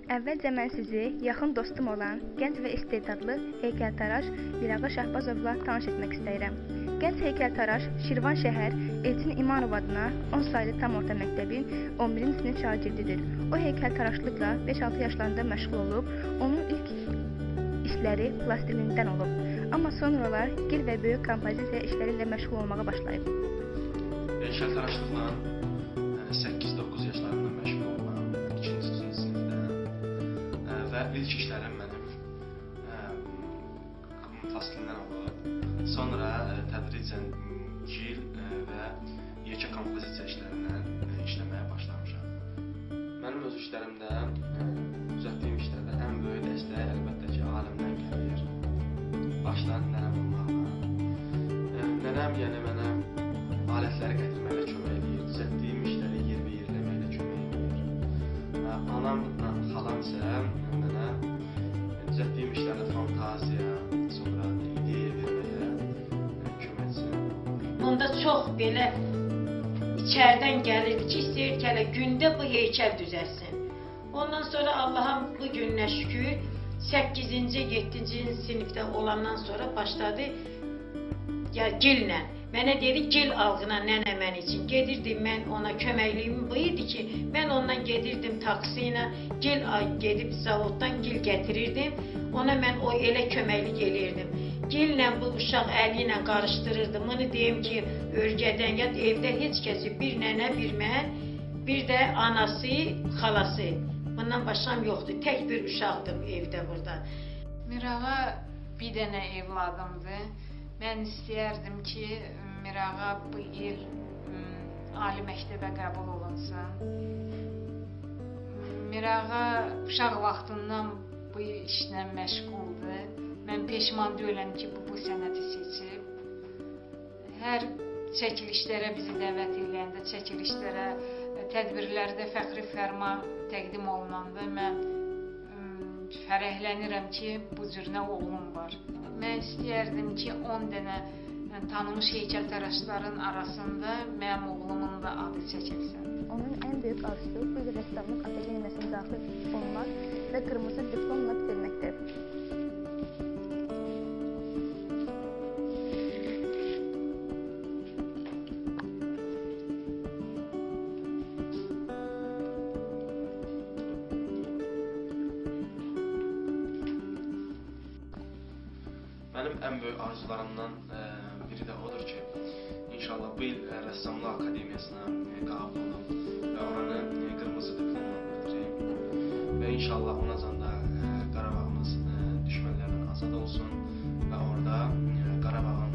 Əvvəlcə mən sizi yaxın dostum olan gənc və istedadlı heykəltaraş Mirağa Şahbazovla tanış etmək istəyirəm. Gənc heykəltaraş Şirvan şəhər Elçin İmanov adına 10 saylı tam orta məktəbin 11-ci sinif şagirdidir. O heykəltaraşlıqla 5-6 yaşlarında məşğul olub, onun ilk işləri plastilindən olub. Amma sonralar gil və böyük kompozisiya işləri ilə məşğul olmağa başlayıb. Heykəltaraşlıqla 8-9 yaşlarında məşğul olmam, 2-ci sinifdə və ilk işlərim mənim plastilindən olub. Sonra tədricən gil və yekə kompozisiya işlərindən işləməyə başlamışam. Mənim öz işlərimdə, düzəltdiyim işlərdə ən böyük dəstək əlbəttə ki, alimdən gəlir. Başdan nənəm olmaqla. Nənəm yəni mənə alətləri gətirməklə kömək edir, düzəltdiyim işləri yerləməklə kömək edir. Anamla xalam isə mənə düzəltdiyim işlərdə fantaziya, sonra ideya verməyə köməkçi. Bunda çox belə içərdən gəlirdi ki, istəyir ki, hələ gündə bu heykəl düzəlsin. Ondan sonra Allah'a bu gününə şükür 8-ci, 7-ci sinifdə olandan sonra başladı gillə. Mənə dedi, gil alğına nənə mən üçün. Gedirdim, mən ona köməkliyim bu idi ki, mən ondan gedirdim taksi ilə, gil gedib zavoddan gil gətirirdim. Ona mən o elə köməklik eləyirdim. Gillə bu uşaq əli ilə qarışdırırdım. Bunu deyim ki, örgədən ya evdə heç kəsi, bir nənə, bir mən, bir də anası, xalası. Bundan başam yoxdur, tək bir uşaqdım evdə burada. Mirağa bir dənə evladımdır. Mən istəyərdim ki, Mirağa bu il ali məktəbə qəbul olunsun. Mirağa uşaq vaxtından bu işlə məşğuldur. Mən peşman deyiləm ki, bu sənəti seçib. Hər çəkilişlərə bizi dəvət eləyəndə, çəkilişlərə, tədbirlərdə fəxri fərman təqdim olunanda mən fərəhlənirəm ki, bu cür nə oğlum var. Mən istəyərdim ki, 10 dənə tanınmış heykəltaraşların arasında mənim oğlumun da adı çəkilsin. Onun ən böyük arzusu bu il rəssamlıq akademiyasına daxil olmaq və qırmızı diplomla bitirməkdir. Mənim ən böyük arzularımdan biri də odur ki, inşallah bu il Rəssamlıq Akademiyasına qəbul olub və oranı qırmızı diplomla bitireyim. Və inşallah onacan da Qarabağımız düşmənlərdən azad olsun və orada Qarabağın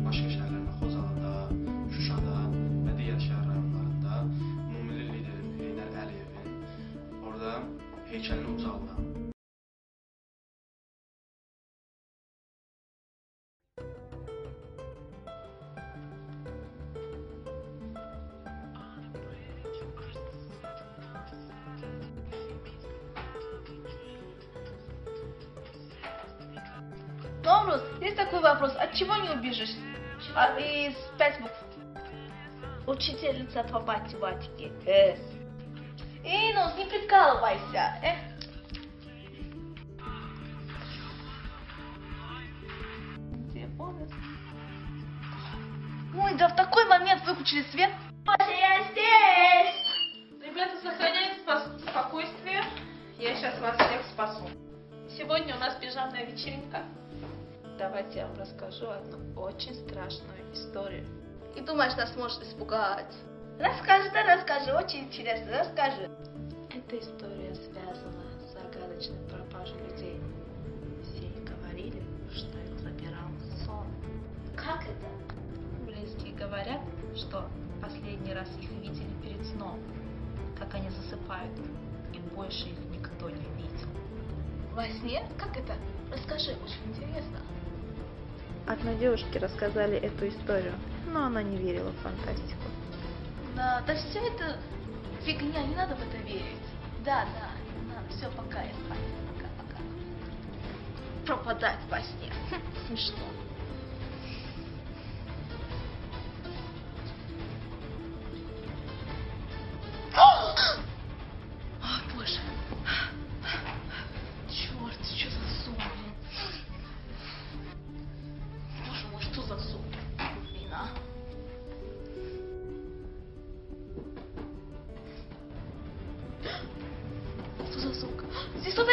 başqa şəhərlərində, Xozalıda, Şuşada və digər şəhər rayonlarında ümumilli liderin Heydər Əliyevin orada heykəlini ucalda. Домрус, есть такой вопрос. От чего не убежишь? Из 5 букв. Учительница по математике. Ну, не прикалывайся. Где помнишь? Ой, да в такой момент выключили свет. Я здесь! Ребята, сохраняйте спокойствие. Я сейчас вас всех спасу. Сегодня у нас пижамная вечеринка. Давайте я вам расскажу одну очень страшную историю. И думаешь, нас может испугать? Расскажи, да расскажи, очень интересно, расскажи. Эта история связана с загадочной пропажей людей. Все говорили, что их забирал сон. Как это? Близкие говорят, что последний раз их видели перед сном, как они засыпают, и больше их никто не видел. Во сне? Как это? Расскажи, очень интересно. Одной девушке рассказали эту историю, но она не верила в фантастику. Да все это фигня, не надо в это верить. Да, не надо. Все, пока, я спать. Пока. Пропадать во сне. Смешно. О, Боже. Здесь что-то